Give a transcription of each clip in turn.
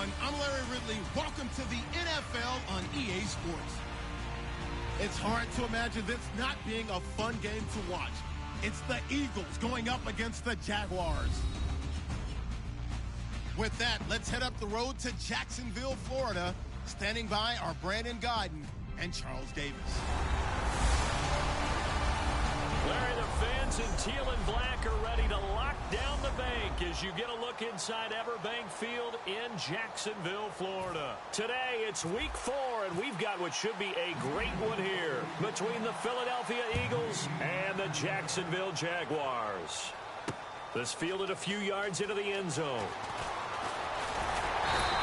everyone. I'm Larry Ridley. Welcome to the NFL on EA Sports. It's hard to imagine this not being a fun game to watch. It's the Eagles going up against the Jaguars. With that, let's head up the road to Jacksonville, Florida. Standing by are Brandon Godden and Charles Davis. Larry, the fans in teal and black are ready to lock down the bank as you get a look inside Everbank Field in Jacksonville, Florida. Today, it's week 4, and we've got what should be a great one here between the Philadelphia Eagles and the Jacksonville Jaguars. This fielded a few yards into the end zone.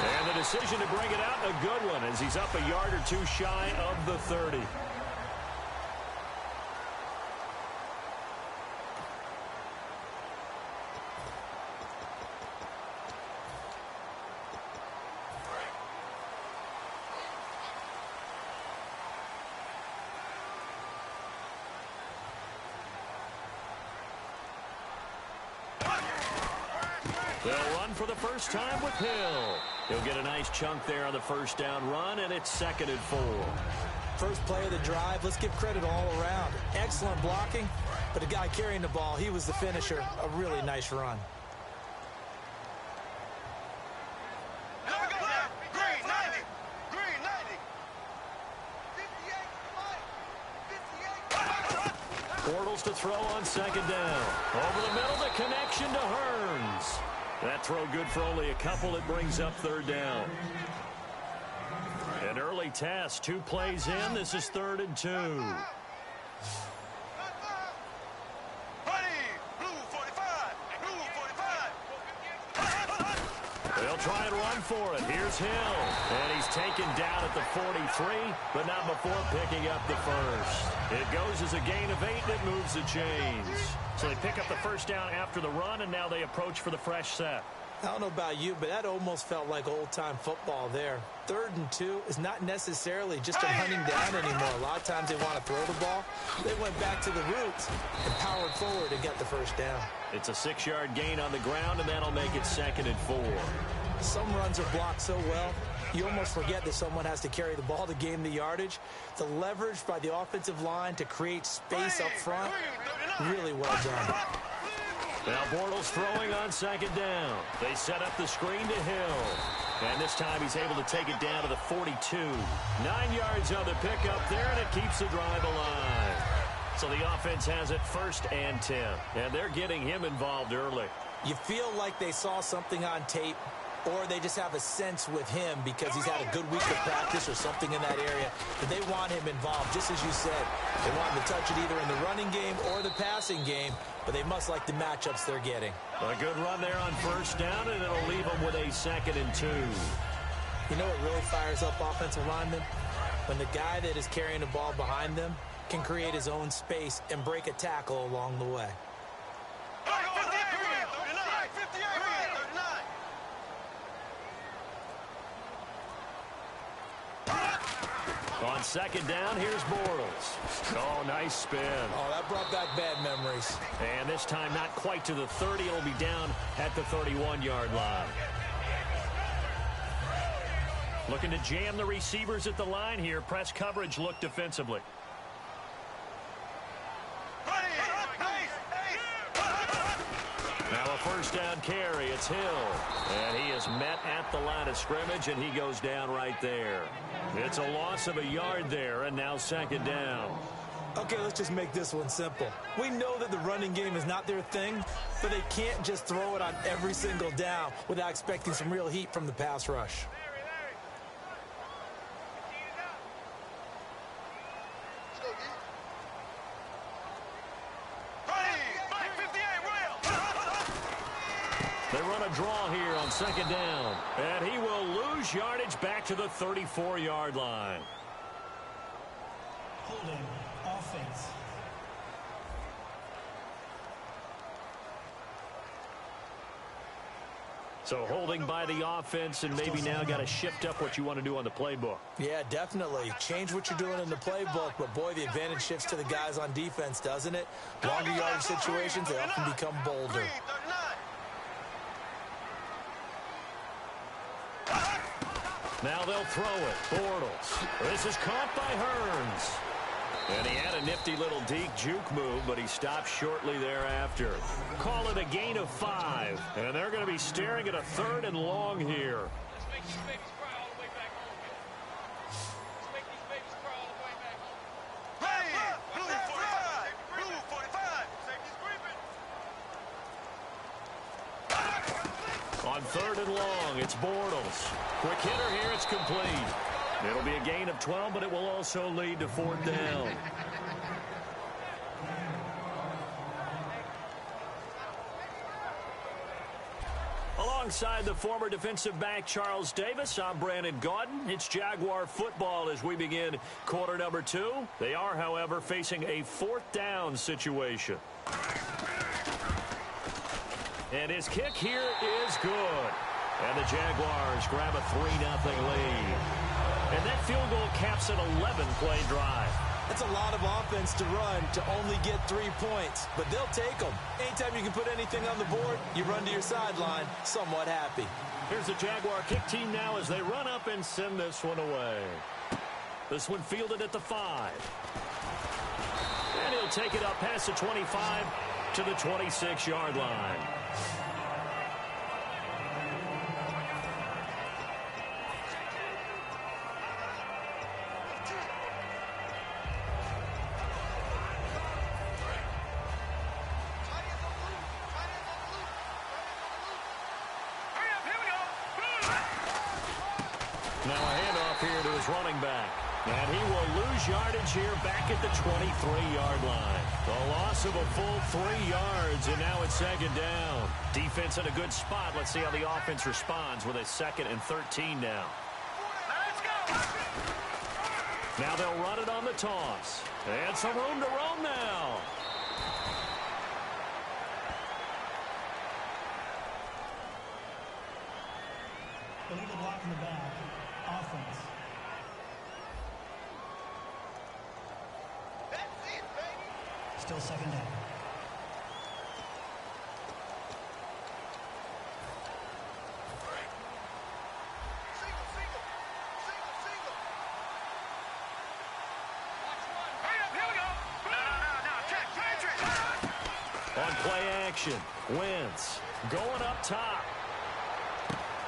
And the decision to bring it out, a good one, as he's up a yard or two shy of the 30. They'll run for the first time with Hill. He'll get a nice chunk there on the first down run, and it's 2nd and 4. First play of the drive, let's give credit all around. Excellent blocking, but the guy carrying the ball, he was the finisher. A really nice run. Green 90. Green 90. Bortles to throw on 2nd down. Over the middle, the connection to Hearns. That throw good for only a couple. It brings up 3rd down. An early test. 2 plays in. This is 3rd and 2. They'll try and run for it. Here's Hill. And he's taken down at the 43, but not before picking up the first. It goes as a gain of 8, and it moves the chains. So they pick up the first down after the run, and now they approach for the fresh set. I don't know about you, but that almost felt like old-time football there. 3rd and 2 is not necessarily just a hunting down anymore. A lot of times they want to throw the ball. They went back to the roots and powered forward and got the first down. It's a 6-yard gain on the ground, and that'll make it 2nd and 4. Some runs are blocked so well, you almost forget that someone has to carry the ball to gain the yardage. The leverage by the offensive line to create space up front, really well done. Now Bortles throwing on 2nd down. They set up the screen to Hill. And this time he's able to take it down to the 42. 9 yards on the pickup there, and it keeps the drive alive. So the offense has it 1st and 10. And they're getting him involved early. You feel like they saw something on tape, or they just have a sense with him because he's had a good week of practice or something in that area, that they want him involved. Just as you said, they want him to touch it either in the running game or the passing game, but they must like the matchups they're getting. A good run there on 1st down, and it'll leave them with a 2nd and 2. You know what really fires up offensive linemen? When the guy that is carrying the ball behind them can create his own space and break a tackle along the way. On 2nd down, here's Bortles. Oh, nice spin. Oh, that brought back bad memories. And this time not quite to the 30. It'll be down at the 31-yard line. Looking to jam the receivers at the line here. Press coverage look defensively. Now a 1st down carry. It's Hill. And he is met at the line of scrimmage, and he goes down right there. It's a loss of a yard there, and now 2nd down. Okay, let's just make this one simple. We know that the running game is not their thing, but they can't just throw it on every single down without expecting some real heat from the pass rush. They run a draw here on 2nd down. And he will lose yardage back to the 34-yard line. Holding offense. So holding by the offense, and maybe now got to shift up what you want to do on the playbook. Yeah, definitely. Change what you're doing in the playbook, but boy, the advantage shifts to the guys on defense, doesn't it? Longer yardage situations, they often become bolder. Now they'll throw it. Bortles. This is caught by Hearns. And he had a nifty little deke juke move, but he stopped shortly thereafter. Call it a gain of 5. And they're going to be staring at a 3rd and long here. Let's make these babies cry all the way back home. Let's make these babies cry all the way back home. Hey, blue 45. Blue 45. Safety's creeping. On 3rd and long, it's Bortles. Quick hitter here, it's complete. It'll be a gain of 12, but it will also lead to 4th down. Alongside the former defensive back Charles Davis, I'm Brandon Gaudin. It's Jaguar football as we begin quarter number 2. They are, however, facing a 4th down situation. And his kick here is good. And the Jaguars grab a 3-0 lead. And that field goal caps an 11-play drive. That's a lot of offense to run to only get 3 points, but they'll take them. Anytime you can put anything on the board, you run to your sideline somewhat happy. Here's the Jaguar kick team now as they run up and send this one away. This one fielded at the 5. And he'll take it up past the 25 to the 26-yard line. Now a handoff here to his running back. And he will lose yardage here back at the 23-yard line. The loss of a full 3 yards, and now it's 2nd down. Defense in a good spot. Let's see how the offense responds with a 2nd and 13 now. Now they'll run it on the toss. And some room to roam now. Illegal block in the back. Offense. That's it, baby. Still 2nd down. Single. Watch one. Hurry up, here we go. No. Check. On play action, Wentz going up top.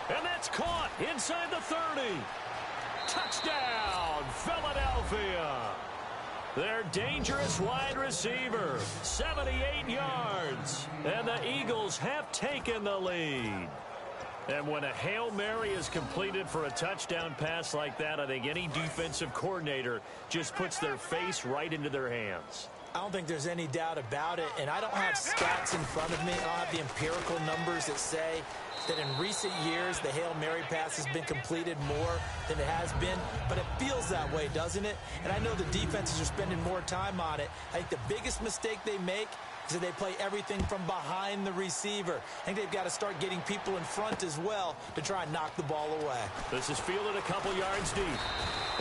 And that's caught inside the 30. Touchdown, Philadelphia. Their dangerous wide receiver, 78 yards. And the Eagles have taken the lead. And when a Hail Mary is completed for a touchdown pass like that, I think any defensive coordinator just puts their face right into their hands. I don't think there's any doubt about it, and I don't have stats in front of me. I don't have the empirical numbers that say that in recent years the Hail Mary pass has been completed more than it has been, but it feels that way, doesn't it? And I know the defenses are spending more time on it. I think the biggest mistake they make is that they play everything from behind the receiver. I think they've got to start getting people in front as well to try and knock the ball away. This is fielded a couple yards deep.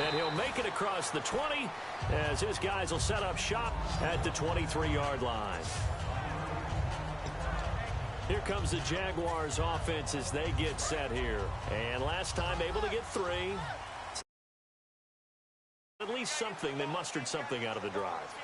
And he'll make it across the 20 as his guys will set up shop at the 23-yard line. Here comes the Jaguars offense as they get set here. And last time able to get 3. At least something. They mustered something out of the drive.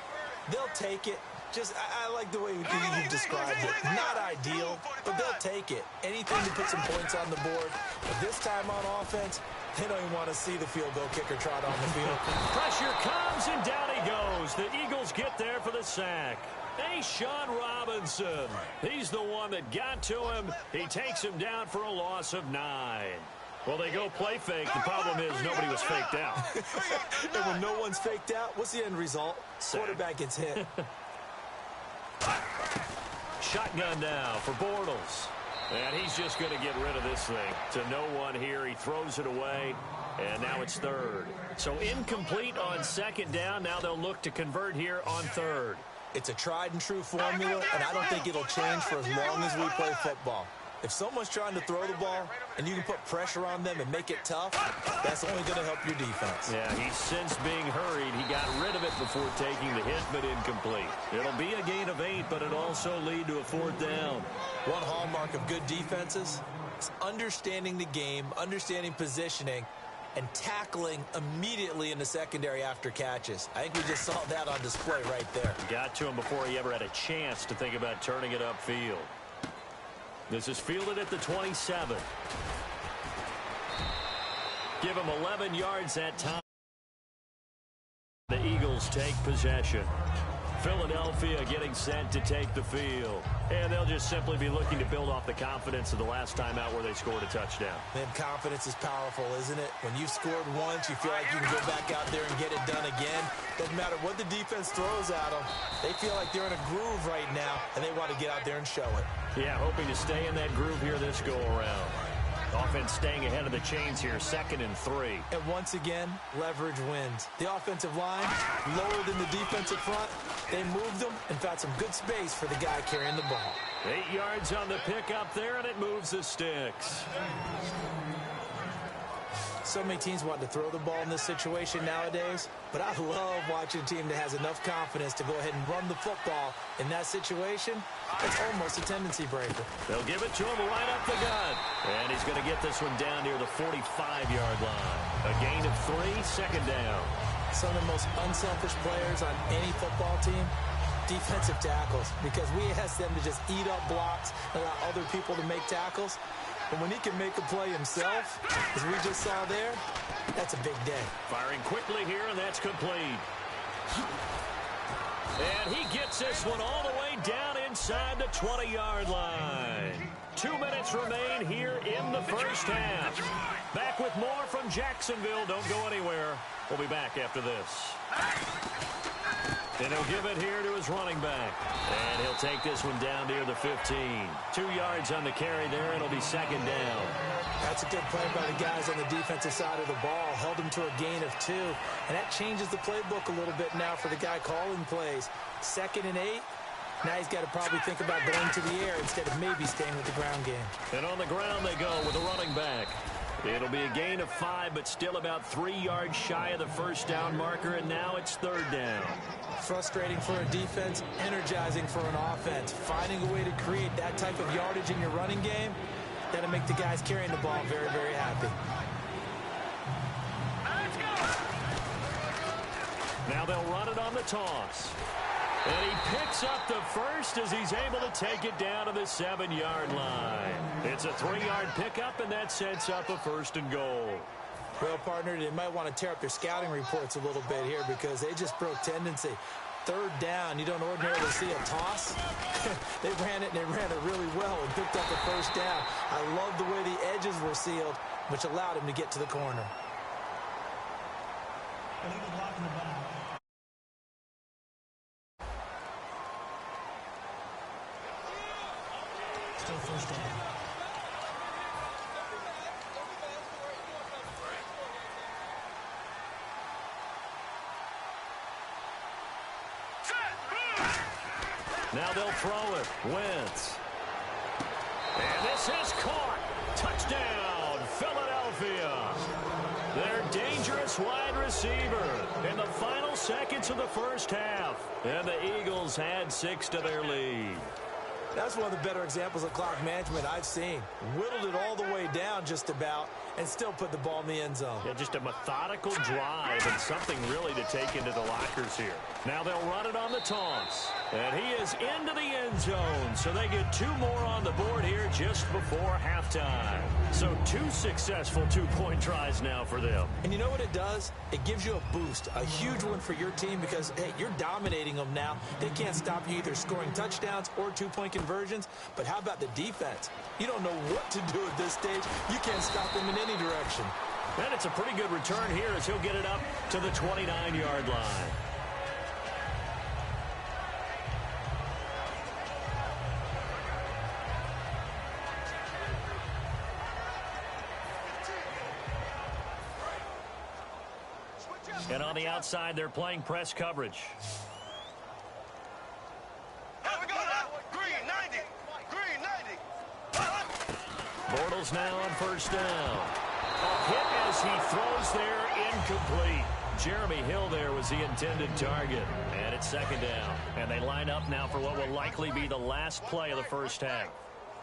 They'll take it. I like the way you described it. Not ideal, but they'll take it. Anything to put some points on the board. But this time on offense, they don't even want to see the field goal kicker trot on the field. Pressure comes, and down he goes. The Eagles get there for the sack. Sean Robinson. He's the one that got to him. He takes him down for a loss of 9. Well, they go play fake. The problem is nobody was faked out. And when no one's faked out, what's the end result? Quarterback gets hit. Shotgun now for Bortles. And he's just going to get rid of this thing. To no one here. He throws it away. And now it's 3rd. So incomplete on 2nd down. Now they'll look to convert here on 3rd. It's a tried and true formula, and I don't think it'll change for as long as we play football. If someone's trying to throw the ball and you can put pressure on them and make it tough, that's only going to help your defense. Yeah, he's since being hurried. He got rid of it before taking the hit, but incomplete. It'll be a gain of 8, but it'll also lead to a 4th down. One hallmark of good defenses is understanding the game, understanding positioning, and tackling immediately in the secondary after catches. I think we just saw that on display right there. Got to him before he ever had a chance to think about turning it upfield. This is fielded at the 27. Give him 11 yards that time. The Eagles take possession. Philadelphia getting set to take the field. And they'll just simply be looking to build off the confidence of the last time out where they scored a touchdown. Man, confidence is powerful, isn't it? When you've scored once, you feel like you can go back out there and get it done again. Doesn't matter what the defense throws at them. They feel like they're in a groove right now, and they want to get out there and show it. Yeah, hoping to stay in that groove here this go-around. Offense staying ahead of the chains here, 2nd and 3. And once again, leverage wins. The offensive line lower than the defensive front. They moved them and found some good space for the guy carrying the ball. 8 yards on the pickup there, and it moves the sticks. So many teams want to throw the ball in this situation nowadays, but I love watching a team that has enough confidence to go ahead and run the football in that situation. It's almost a tendency breaker. They'll give it to him right up the gut. And he's going to get this one down near the 45-yard line. A gain of 3, 2nd down. Some of the most unselfish players on any football team, defensive tackles, because we ask them to just eat up blocks and allow other people to make tackles. But when he can make a play himself, as we just saw there, that's a big day. Firing quickly here, and that's complete. And he gets this one all the way down inside the 20-yard line. 2 minutes remain here in the first half. Back with more from Jacksonville. Don't go anywhere. We'll be back after this. And he'll give it here to his running back. And he'll take this one down near the 15. 2 yards on the carry there. It'll be 2nd down. That's a good play by the guys on the defensive side of the ball. Held him to a gain of 2. And that changes the playbook a little bit now for the guy calling plays. 2nd and 8. Now he's got to probably think about going to the air instead of maybe staying with the ground game. And on the ground they go with a running back. It'll be a gain of 5, but still about 3 yards shy of the first down marker, and now it's 3rd down. Frustrating for a defense, energizing for an offense. Finding a way to create that type of yardage in your running game, that'll make the guys carrying the ball very, very happy. Now they'll run it on the toss. And he picks up the first as he's able to take it down to the 7-yard line. It's a 3-yard pickup, and that sets up a 1st and goal. Well, partner, they might want to tear up their scouting reports a little bit here because they just broke tendency. 3rd down, you don't ordinarily see a toss. They ran it, and they ran it really well and picked up the 1st down. I love the way the edges were sealed, which allowed him to get to the corner. Illegal block in the back. Still 1st down. Now they'll throw it. Wentz. And this is caught. Touchdown, Philadelphia. Their dangerous wide receiver in the final seconds of the first half. And the Eagles add 6 to their lead. That's one of the better examples of clock management I've seen. Whittled it all the way down just about and still put the ball in the end zone. Yeah, just a methodical drive and something really to take into the lockers here. Now they'll run it on the toss. And he is into the end zone, so they get 2 more on the board here just before halftime. So 2 successful 2-point tries now for them. And you know what it does? It gives you a boost, a huge one for your team because, hey, you're dominating them now. They can't stop you either scoring touchdowns or 2-point conversions. But how about the defense? You don't know what to do at this stage. You can't stop them in any direction. And it's a pretty good return here as he'll get it up to the 29-yard line. And on the outside, they're playing press coverage. Here we go now. Green 90. Green 90. Bortles now on 1st down. A hit as he throws there, incomplete. Jeremy Hill there was the intended target. And it's 2nd down. And they line up now for what will likely be the last play of the first half.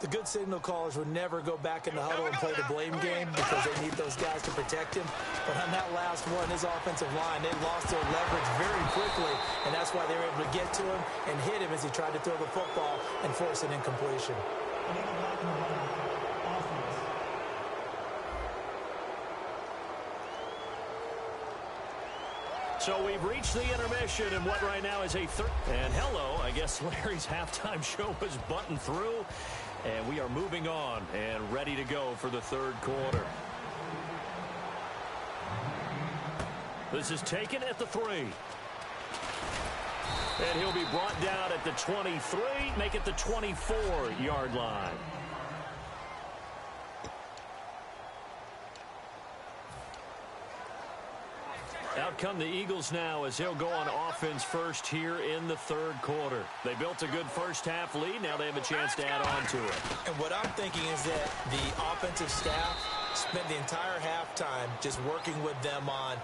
The good signal callers would never go back in the huddle and play the blame game because they need those guys to protect him. But on that last one, his offensive line, they lost their leverage very quickly, and that's why they were able to get to him and hit him as he tried to throw the football and force an incompletion. So we've reached the intermission in what right now is a third. And hello, I guess Larry's halftime show was buttoned through. And we are moving on and ready to go for the third quarter. This is taken at the 3. And he'll be brought down at the 23, make it the 24-yard line. Out come the Eagles now as they'll go on offense first here in the third quarter. They built a good first half lead. Now they have a chance to add on to it. And what I'm thinking is that the offensive staff spent the entire halftime just working with them on,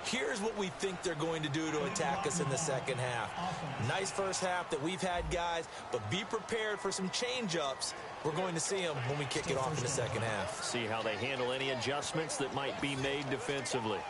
here's what we think they're going to do to attack us in the second half. Nice first half that we've had, guys, but be prepared for some change-ups. We're going to see them when we kick it off in the second half. See how they handle any adjustments that might be made defensively.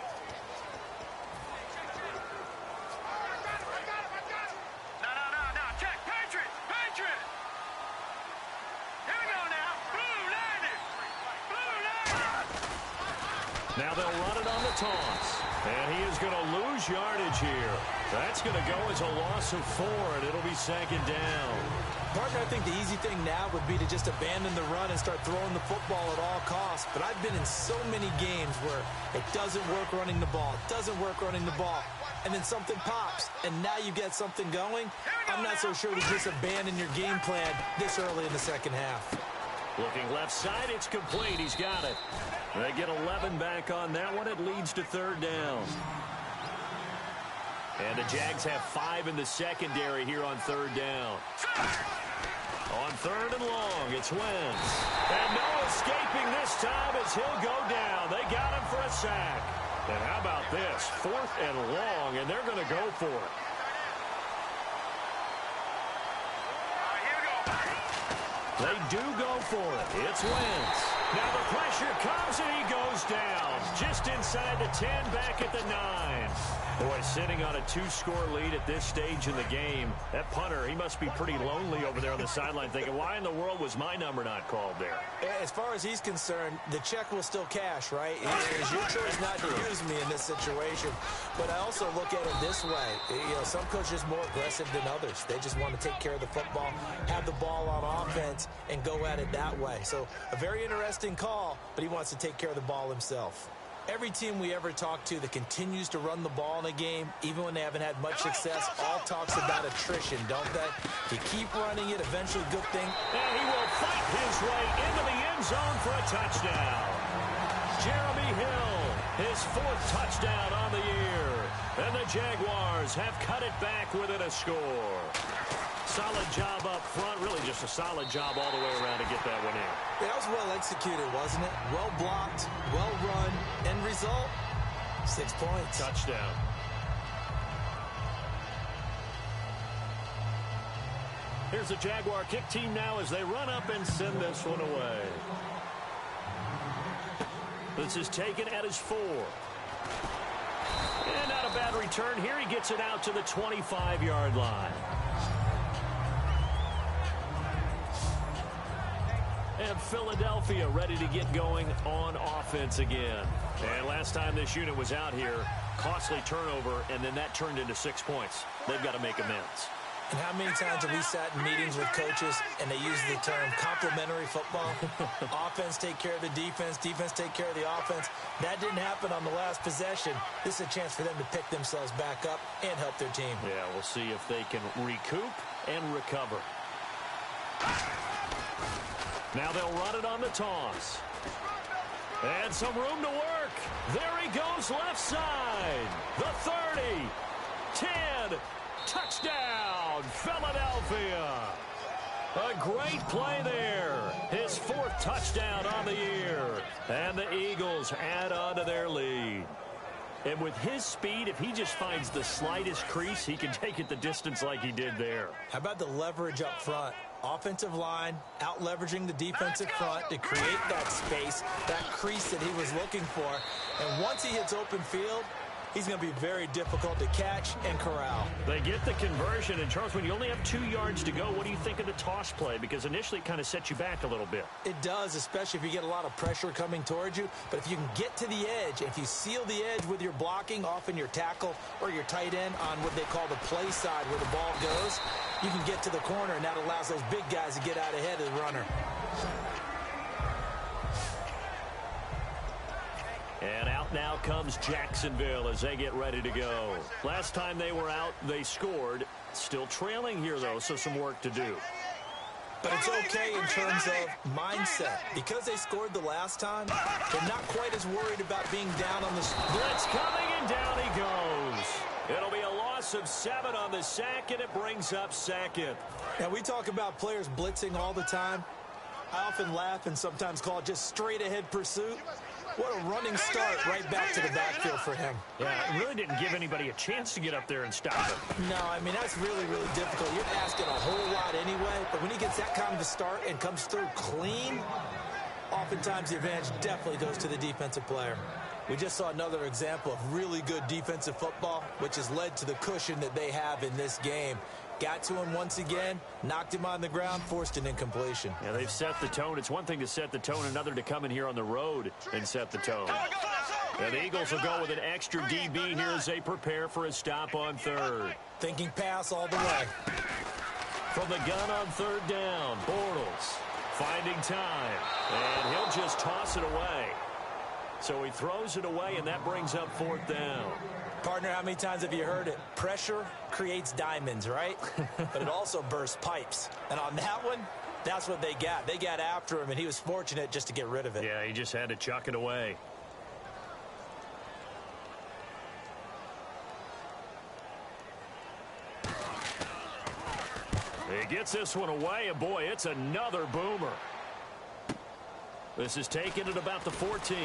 Now they'll run it on the toss. And he is going to lose yardage here. That's going to go as a loss of 4, and it'll be second down. Partner, I think the easy thing now would be to just abandon the run and start throwing the football at all costs. But I've been in so many games where it doesn't work running the ball. It doesn't work running the ball. And then something pops, and now you get something going. I'm not so sure to just abandon your game plan this early in the second half. Looking left side, it's complete. He's got it. They get 11 back on that one. It leads to third down. And the Jags have 5 in the secondary here on third down. On third and long, it's Wentz. And no escaping this time as he'll go down. They got him for a sack. And how about this? 4th and long, and they're going to go for it. They do go for it. It's Wentz. Now the pressure comes and he goes down. Just inside the 10, back at the 9. Boy, sitting on a 2-score lead at this stage in the game. That punter, he must be pretty lonely over there on the sideline thinking, why in the world was my number not called there? As far as he's concerned, the check will still cash, right? It's your choice not to use me in this situation. But I also look at it this way. You know, some coaches are more aggressive than others. They just want to take care of the football, have the ball on offense, and go at it that way. So a very interesting call, but he wants to take care of the ball himself. Every team we ever talk to that continues to run the ball in a game, even when they haven't had much success, all talks about attrition, don't they? If you keep running it, eventually good thing. And he will fight his way into the end zone for a touchdown. Jeremy Hill, his 4th touchdown on the year. And the Jaguars have cut it back within a score. Solid job up front, really just a solid job all the way around to get that one in. Yeah, that was well executed, wasn't it? Well blocked, well run. End result, 6 points. Touchdown. Here's the Jaguar kick team now as they run up and send this one away. This is taken at his 4. And not a bad return here. He gets it out to the 25-yard line. And Philadelphia ready to get going on offense again. And last time this unit was out here, costly turnover, and then that turned into 6 points. They've got to make amends. And how many times have we sat in meetings with coaches and they use the term complementary football? Offense take care of the defense, defense take care of the offense. That didn't happen on the last possession. This is a chance for them to pick themselves back up and help their team. Yeah, we'll see if they can recoup and recover. Now they'll run it on the toss. And some room to work. There he goes left side. The 30. 10. Touchdown, Philadelphia. A great play there. His 4th touchdown on the year. And the Eagles add on to their lead. And with his speed, if he just finds the slightest crease, he can take it the distance like he did there. How about the leverage up front? Offensive line out-leveraging the defensive front to create that space, that crease that he was looking for. And once he hits open field, he's going to be very difficult to catch and corral. They get the conversion. And, Charles, when you only have 2 yards to go, what do you think of the toss play? Because initially it kind of sets you back a little bit. It does, especially if you get a lot of pressure coming towards you. But if you can get to the edge, if you seal the edge with your blocking, often your tackle or your tight end on what they call the play side where the ball goes, you can get to the corner, and that allows those big guys to get out ahead of the runner. And out now comes Jacksonville as they get ready to go. Last time they were out, they scored. Still trailing here, though, so some work to do. But it's okay in terms of mindset. Because they scored the last time, they're not quite as worried about being down on the... Blitz coming, and down he goes. It'll be a loss of 7 on the sack, and it brings up second. Now, we talk about players blitzing all the time. I often laugh and sometimes call it just straight-ahead pursuit. What a running start right back to the backfield for him. Yeah, it really didn't give anybody a chance to get up there and stop him. No, I mean, that's really, really difficult. You're asking a whole lot anyway, but when he gets that kind of a start and comes through clean, oftentimes the advantage definitely goes to the defensive player. We just saw another example of really good defensive football, which has led to the cushion that they have in this game. Got to him once again, knocked him on the ground, forced an incompletion. Yeah, they've set the tone. It's one thing to set the tone, another to come in here on the road and set the tone. And the Eagles will go with an extra DB here as they prepare for a stop on third. Thinking pass all the way. From the gun on third down, Bortles finding time, and he'll just toss it away. So he throws it away, and that brings up fourth down. Partner, how many times have you heard it? Pressure creates diamonds, right? But it also bursts pipes. And on that one, that's what they got. They got after him, and he was fortunate just to get rid of it. Yeah, he just had to chuck it away. He gets this one away, and boy, it's another boomer. This is taken at about the 14.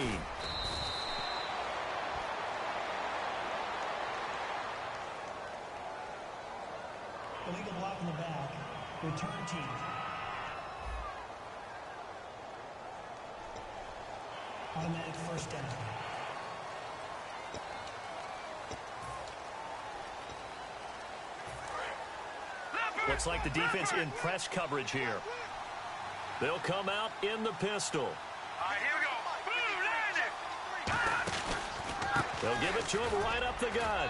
Illegal block in the back. Return team. Automatic first down. Looks like the defense in press coverage here. They'll come out in the pistol. All right, here we go. Boom, land it. They'll give it to him right up the gut.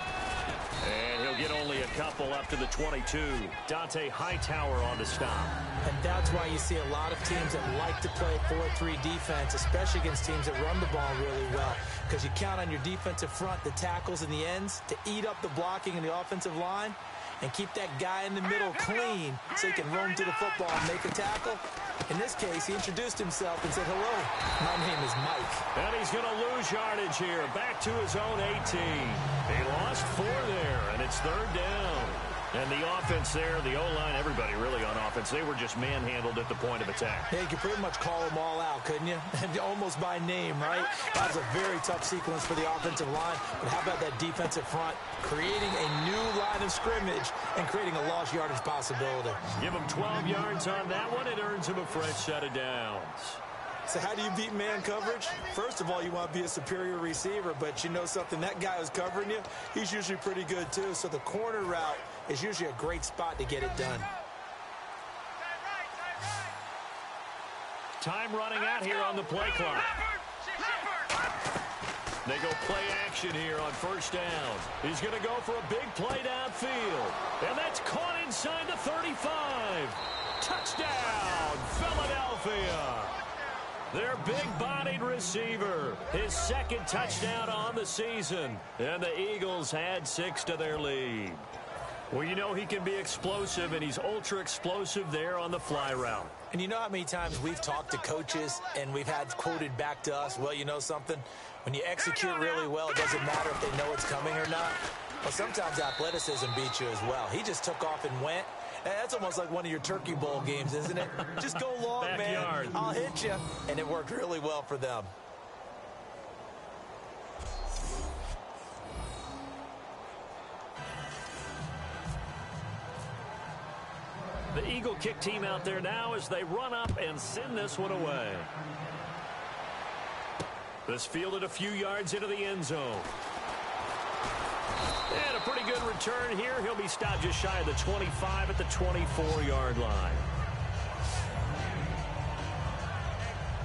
And he'll get only a couple up to the 22. Dante Hightower on the stop. And that's why you see a lot of teams that like to play 4-3 defense, especially against teams that run the ball really well. Because you count on your defensive front, the tackles and the ends, to eat up the blocking in the offensive line and keep that guy in the middle clean so he can roam to the football and make a tackle. In this case, he introduced himself and said, hello, my name is Mike. And he's going to lose yardage here, back to his own 18. He lost 4 there, and it's third down. And the offense there, the O-line, everybody really on offense, they were just manhandled at the point of attack. Yeah, you could pretty much call them all out, couldn't you? Almost by name, right? That was a very tough sequence for the offensive line. But how about that defensive front creating a new line of scrimmage and creating a lost yardage possibility? Give him 12 yards on that one. It earns him a fresh set of downs. So how do you beat man coverage? First of all, you want to be a superior receiver, but you know something, that guy who's covering you, he's usually pretty good too. So the corner route is usually a great spot to get it done. Time running out here on the play clock. They go play action here on first down. He's going to go for a big play downfield. And that's caught inside the 35. Touchdown, Philadelphia. Their big-bodied receiver, his second touchdown on the season. And the Eagles had 6 to their lead. Well, you know he can be explosive, and he's ultra-explosive there on the fly route. And you know how many times we've talked to coaches and we've had quoted back to us, well, you know something? When you execute really well, it doesn't matter if they know it's coming or not. Well, sometimes athleticism beats you as well. He just took off and went. That's almost like one of your Turkey Bowl games, isn't it? Just go long, Backyard. man. I'll hit you. And it worked really well for them. The Eagle kick team out there now as they run up and send this one away. This fielded a few yards into the end zone. And a pretty good return here. He'll be stopped just shy of the 25 at the 24-yard line.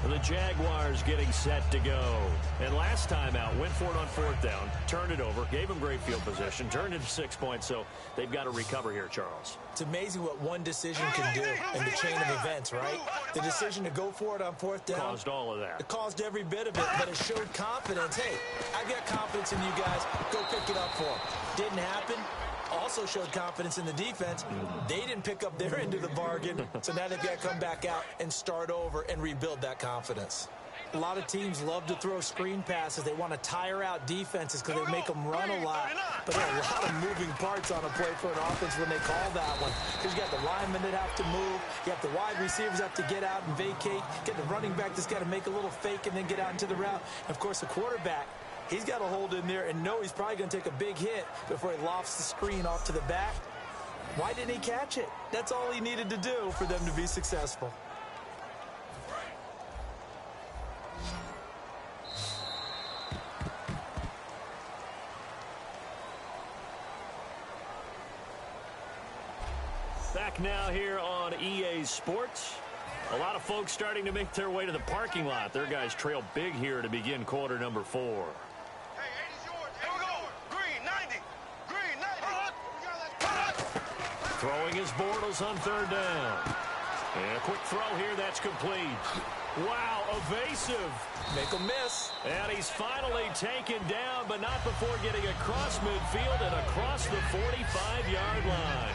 The Jaguars getting set to go. And last time out, went for it on fourth down, turned it over, gave them great field position, turned it to 6 points, so they've got to recover here, Charles. It's amazing what one decision can do in the chain of events, right? The decision to go for it on fourth down. Caused all of that. It caused every bit of it, but it showed confidence. Hey, I've got confidence in you guys. Go pick it up for them. Didn't happen. Also showed confidence in the defense. They didn't pick up their end of the bargain, so now they've got to come back out and start over and rebuild that confidence. A lot of teams love to throw screen passes. They want to tire out defenses because they make them run a lot. But there are a lot of moving parts on a play for an offense when they call that one. Because you got the linemen that have to move. You have the wide receivers have to get out and vacate. Get the running back that's got to make a little fake and then get out into the route. And, of course, the quarterback, he's got to hold in there and know he's probably going to take a big hit before he lofts the screen off to the back. Why didn't he catch it? That's all he needed to do for them to be successful. Back now here on EA Sports. A lot of folks starting to make their way to the parking lot. Their guys trail big here to begin quarter number 4. Hey, 80's yours. Here we go. Green, 90. Green, 90. Throwing his Bortles on third down. And a quick throw here. That's complete. Wow, evasive. Make him miss. And he's finally taken down, but not before getting across midfield and across the 45-yard line.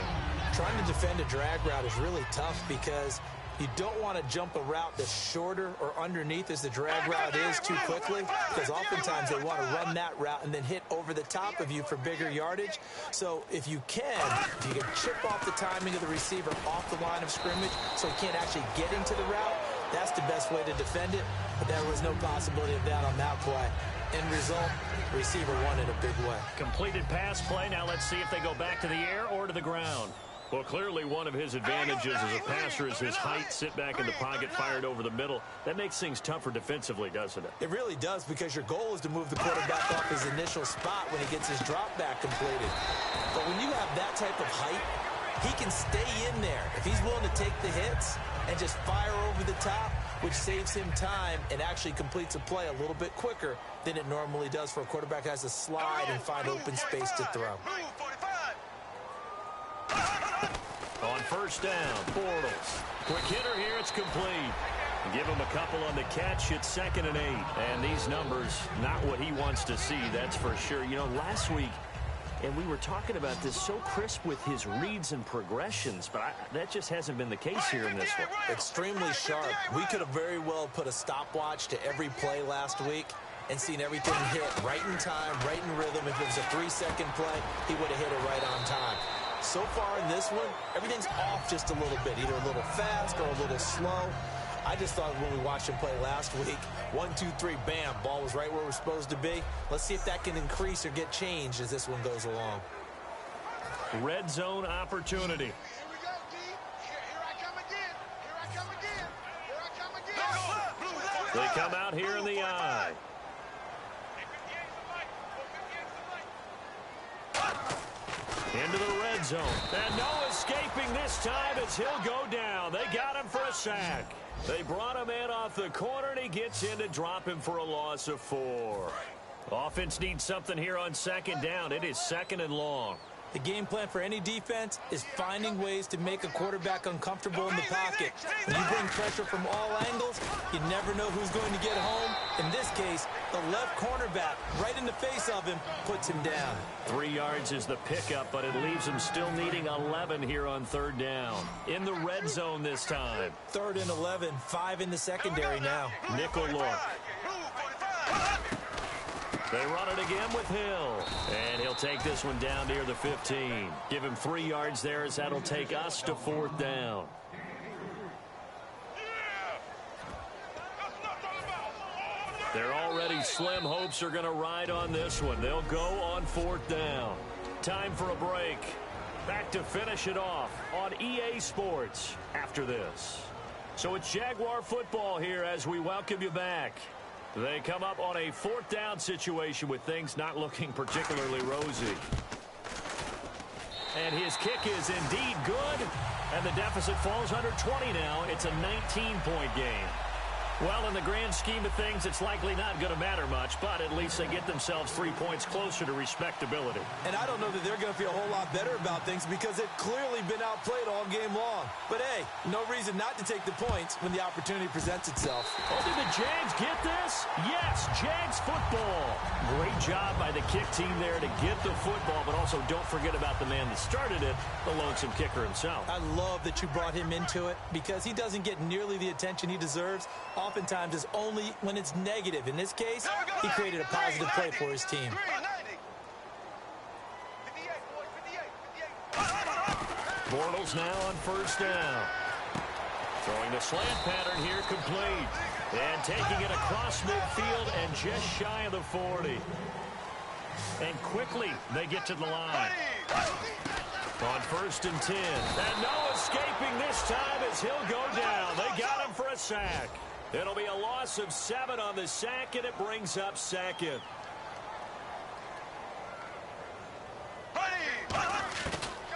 Trying to defend a drag route is really tough because you don't want to jump a route that's shorter or underneath as the drag route is too quickly, because oftentimes they want to run that route and then hit over the top of you for bigger yardage. So if you can chip off the timing of the receiver off the line of scrimmage so he can't actually get into the route, that's the best way to defend it. But there was no possibility of that on that play. End result, receiver won in a big way. Completed pass play. Now let's see if they go back to the air or to the ground. Well, clearly one of his advantages as a passer is his height. Sit back in the pocket, fired over the middle. That makes things tougher defensively, doesn't it? It really does, because your goal is to move the quarterback off his initial spot when he gets his drop back completed. But when you have that type of height, he can stay in there if he's willing to take the hits and just fire over the top, which saves him time and actually completes a play a little bit quicker than it normally does for a quarterback who has to slide and find open space to throw. On first down, Bortles. Quick hitter here, it's complete. Give him a couple on the catch. It's 2nd and 8. And these numbers, not what he wants to see, that's for sure. You know, last week, and we were talking about this, so crisp with his reads and progressions, but that just hasn't been the case here in this one. Extremely sharp. We could have very well put a stopwatch to every play last week and seen everything hit right in time, right in rhythm. If it was a 3-second play, he would have hit it right on time. So far in this one, everything's off just a little bit, either a little fast or a little slow. I just thought when we watched him play last week, 1, 2, 3, bam, ball was right where we're supposed to be. Let's see if that can increase or get changed as this one goes along. Red zone opportunity. Here we go, D. Here I come again. Here I come again. Here I come again. They come out here in the eye. Into the red zone. And no escaping this time as he'll go down. They got him for a sack. They brought him in off the corner, and he gets in to drop him for a loss of 4. Offense needs something here on 2nd down. It is 2nd and long. The game plan for any defense is finding ways to make a quarterback uncomfortable in the pocket. When you bring pressure from all angles, you never know who's going to get home. In this case, the left cornerback, right in the face of him, puts him down. 3 yards is the pickup, but it leaves him still needing 11 here on 3rd down. In the red zone this time. 3rd and 11, 5 in the secondary now. Nickel look. They run it again with Hill. And he'll take this one down near the 15. Give him 3 yards there as that'll take us to 4th down. Their already slim hopes are going to ride on this one. They'll go on 4th down. Time for a break. Back to finish it off on EA Sports after this. So it's Jaguar football here as we welcome you back. They come up on a 4th down situation with things not looking particularly rosy. And his kick is indeed good. And the deficit falls under 20 now. It's a 19-point game. Well, in the grand scheme of things, it's likely not going to matter much, but at least they get themselves 3 points closer to respectability. And I don't know that they're going to feel a whole lot better about things because they've clearly been outplayed all game long. But, hey, no reason not to take the points when the opportunity presents itself. Oh, did the Jags get this? Yes, Jags football. Great job by the kick team there to get the football, but also don't forget about the man that started it, the lonesome kicker himself. I love that you brought him into it because he doesn't get nearly the attention he deserves. Oftentimes it's only when it's negative. In this case, he created a positive play for his team. Bortles now on 1st down. Throwing the slant pattern here complete. And taking it across midfield and just shy of the 40. And quickly they get to the line. On 1st and 10. And no escaping this time as he'll go down. They got him for a sack. It'll be a loss of 7 on the sack, and it brings up 2nd.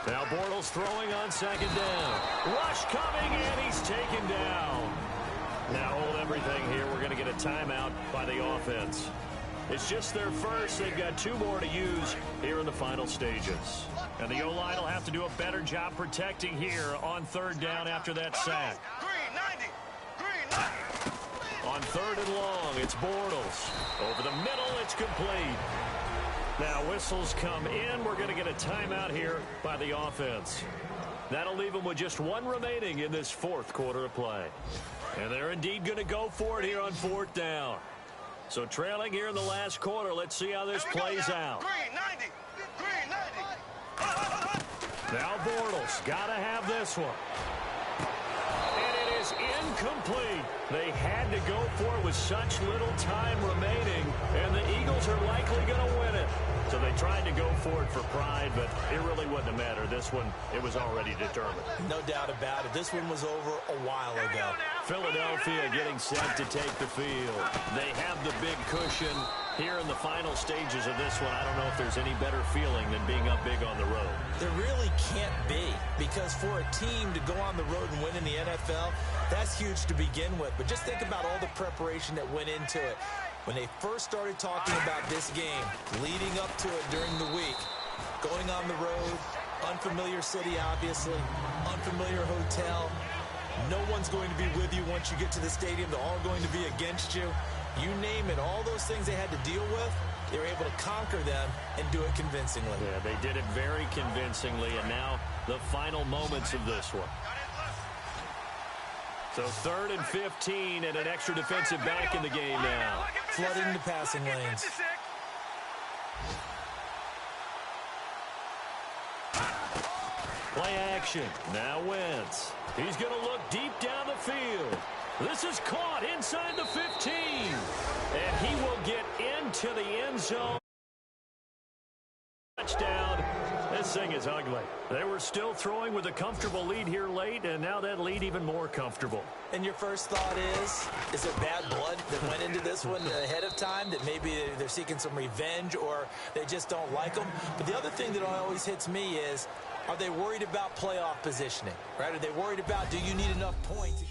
Now Bortles throwing on 2nd down. Rush coming, and he's taken down. Now hold everything here. We're going to get a timeout by the offense. It's just their first. They've got 2 more to use here in the final stages. And the O-line will have to do a better job protecting here on 3rd down after that sack. On 3rd and long, it's Bortles. Over the middle, it's complete. Now whistles come in. We're going to get a timeout here by the offense. That'll leave them with just 1 remaining in this 4th quarter of play. And they're indeed going to go for it here on 4th down. So trailing here in the last quarter, let's see how this plays out. Now Bortles, got to have this one. Incomplete. They had to go for it with such little time remaining, and the Eagles are likely going to win it. So they tried to go for it for pride, but it really wouldn't have mattered. This one, it was already determined. No doubt about it. This one was over a while ago. Philadelphia getting set to take the field. They have the big cushion here in the final stages of this one. I don't know if there's any better feeling than being up big on the road. There really can't be, because for a team to go on the road and win in the NFL, that's huge to begin with. But just think about all the preparation that went into it. When they first started talking about this game, leading up to it during the week, going on the road, unfamiliar city, obviously, unfamiliar hotel. No one's going to be with you once you get to the stadium. They're all going to be against you. You name it, all those things they had to deal with, they were able to conquer them and do it convincingly. Yeah, they did it very convincingly, and now the final moments of this one. So 3rd and 15 and an extra defensive back in the game now. Flooding the passing lanes. Play action. Now Wentz. He's going to look deep down the field. This is caught inside the 15. And he will get into the end zone. Touchdown. This thing is ugly. They were still throwing with a comfortable lead here late, and now that lead even more comfortable. And your first thought is it bad blood that went into this one ahead of time, that maybe they're seeking some revenge or they just don't like them? But the other thing that always hits me is, are they worried about playoff positioning, right? Are they worried about, do you need enough points?